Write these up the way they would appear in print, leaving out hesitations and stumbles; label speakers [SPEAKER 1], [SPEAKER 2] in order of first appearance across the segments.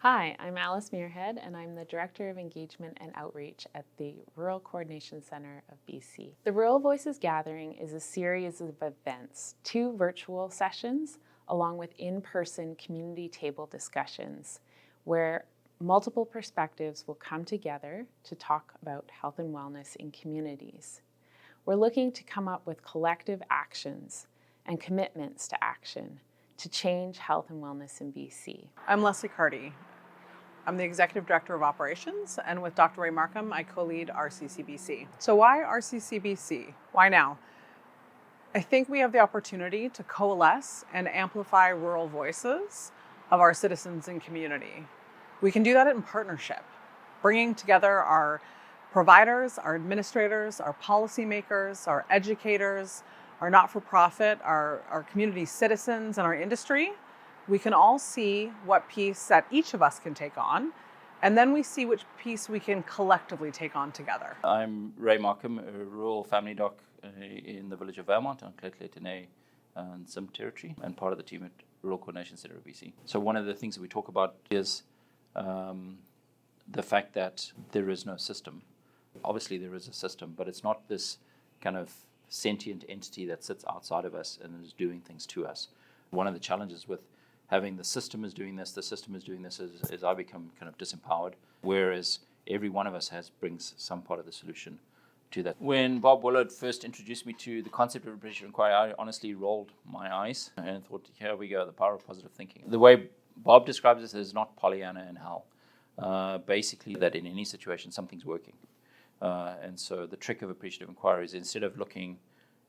[SPEAKER 1] Hi, I'm Alice Muirhead, and I'm the Director of Engagement and Outreach at the Rural Coordination Centre of BC. The Rural Voices Gathering is a series of events, 2 virtual sessions, along with in-person community table discussions, where multiple perspectives will come together to talk about health and wellness in communities. We're looking to come up with collective actions and commitments to action to change health and wellness in BC.
[SPEAKER 2] I'm Leslie Carty. I'm the Executive Director of Operations, and with Dr. Ray Markham, I co-lead RCCBC. So why RCCBC? Why now? I think we have the opportunity to coalesce and amplify rural voices of our citizens and community. We can do that in partnership, bringing together our providers, our administrators, our policymakers, our educators, our not-for-profit, our community citizens, and our industry. We can all see what piece that each of us can take on, and then we see which piece we can collectively take on together.
[SPEAKER 3] I'm Ray Markham, a rural family doc in the village of Vermont on Kletley and some territory, and part of the team at Rural Coordination Centre of BC. So one of the things that we talk about is the fact that there is no system. Obviously there is a system, but it's not this kind of sentient entity that sits outside of us and is doing things to us. One of the challenges with having the system is doing this is I become kind of disempowered, whereas every one of us brings some part of the solution to that. When Bob Willard first introduced me to the concept of appreciative inquiry, I honestly rolled my eyes and thought, here we go, the power of positive thinking. The way Bob describes this is not Pollyanna and hell. Basically that in any situation, something's working. And so the trick of appreciative inquiry is instead of looking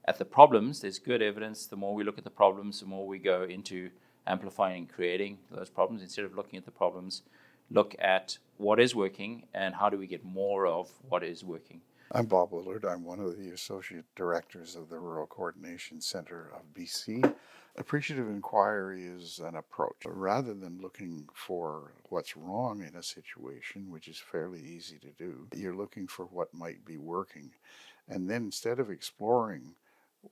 [SPEAKER 3] at the problems, there's good evidence. The more we look at the problems, the more we go into amplifying and creating those problems. Instead of looking at the problems, look at what is working and how do we get more of what is working.
[SPEAKER 4] I'm Bob Willard. I'm one of the Associate Directors of the Rural Coordination Centre of BC. Appreciative inquiry is an approach. Rather than looking for what's wrong in a situation, which is fairly easy to do, you're looking for what might be working. And then instead of exploring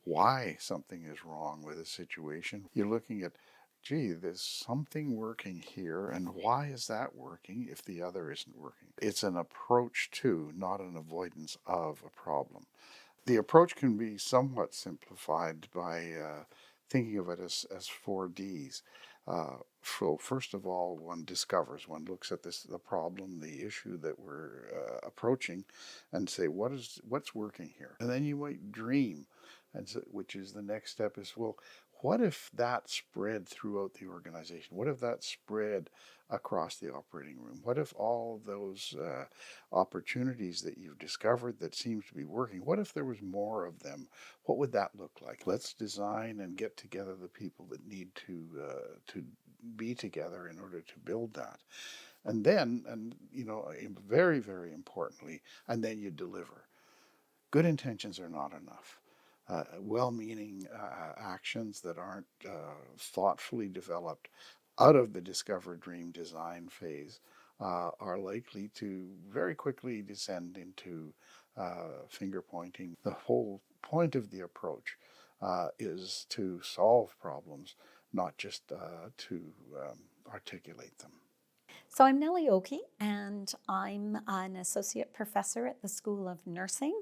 [SPEAKER 4] why something is wrong with a situation, you're looking at, gee, there's something working here, and why is that working if the other isn't working? It's an approach to, not an avoidance of a problem. The approach can be somewhat simplified by thinking of it as 4Ds. So first of all, one discovers, one looks at the problem, the issue that we're approaching, and say, what's working here? And then you might dream, and so, which is the next step is, well, what if that spread throughout the organization? What if that spread across the operating room? What if all those opportunities that you've discovered that seems to be working, what if there was more of them? What would that look like? Let's design and get together the people that need to be together in order to build that. And then, very, very importantly, and then you deliver. Good intentions are not enough. Well-meaning actions that aren't thoughtfully developed out of the discover, dream, design phase are likely to very quickly descend into finger pointing. The whole point of the approach is to solve problems, not just to articulate them.
[SPEAKER 5] So I'm Nellie Oakey, and I'm an associate professor at the School of Nursing,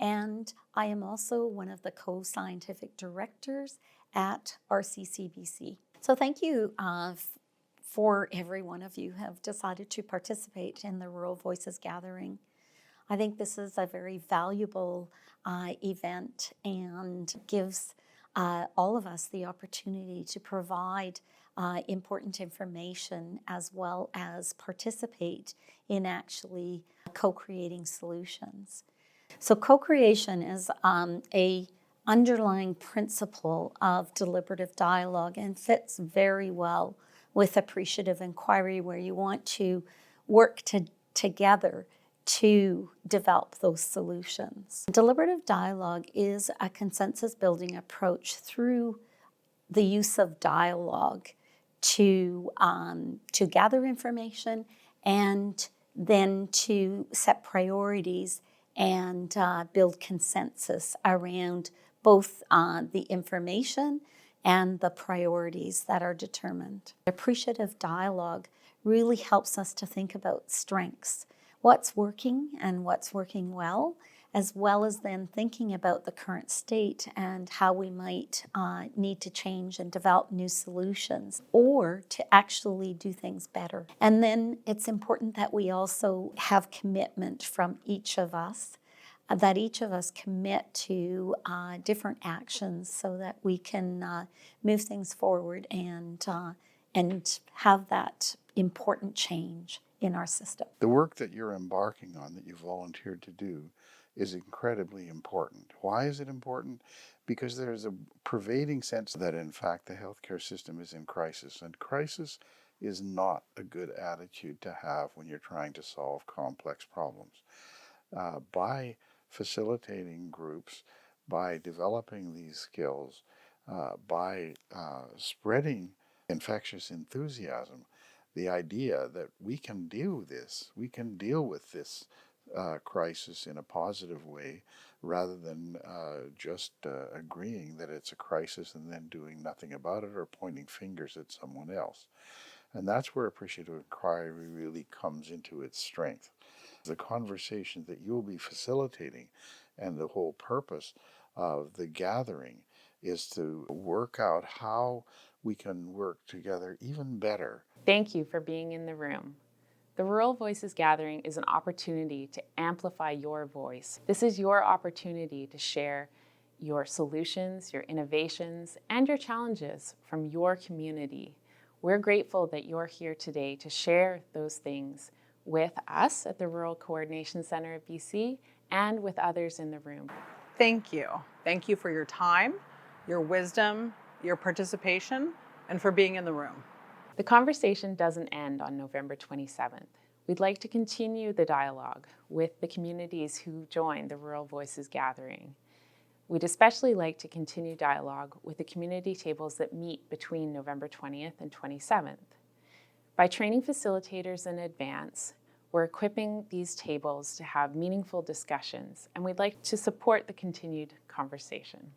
[SPEAKER 5] and I am also one of the co-scientific directors at RCCBC. So thank you for every one of you who have decided to participate in the Rural Voices Gathering. I think this is a very valuable event and gives all of us the opportunity to provide important information as well as participate in actually co-creating solutions. So co-creation is a underlying principle of deliberative dialogue and fits very well with appreciative inquiry, where you want to work together to develop those solutions. Deliberative dialogue is a consensus-building approach through the use of dialogue to gather information and then to set priorities and build consensus around both the information and the priorities that are determined. Appreciative dialogue really helps us to think about strengths, what's working and what's working well as then thinking about the current state and how we might need to change and develop new solutions or to actually do things better. And then it's important that we also have commitment from each of us, that each of us commit to different actions so that we can move things forward and have that important change in our system.
[SPEAKER 4] The work that you're embarking on, that you volunteered to do, is incredibly important. Why is it important? Because there's a pervading sense that, in fact, the healthcare system is in crisis, and crisis is not a good attitude to have when you're trying to solve complex problems. By facilitating groups, by developing these skills, by spreading infectious enthusiasm, the idea that we can deal with this crisis in a positive way rather than just agreeing that it's a crisis and then doing nothing about it or pointing fingers at someone else. And that's where appreciative inquiry really comes into its strength. The conversation that you'll be facilitating and the whole purpose of the gathering is to work out how we can work together even better.
[SPEAKER 1] Thank you for being in the room. The Rural Voices Gathering is an opportunity to amplify your voice. This is your opportunity to share your solutions, your innovations, and your challenges from your community. We're grateful that you're here today to share those things with us at the Rural Coordination Centre of BC and with others in the room.
[SPEAKER 2] Thank you. Thank you for your time, your wisdom, your participation, and for being in the room.
[SPEAKER 1] The conversation doesn't end on November 27th. We'd like to continue the dialogue with the communities who joined the Rural Voices Gathering. We'd especially like to continue dialogue with the community tables that meet between November 20th and 27th. By training facilitators in advance, we're equipping these tables to have meaningful discussions, and we'd like to support the continued conversation.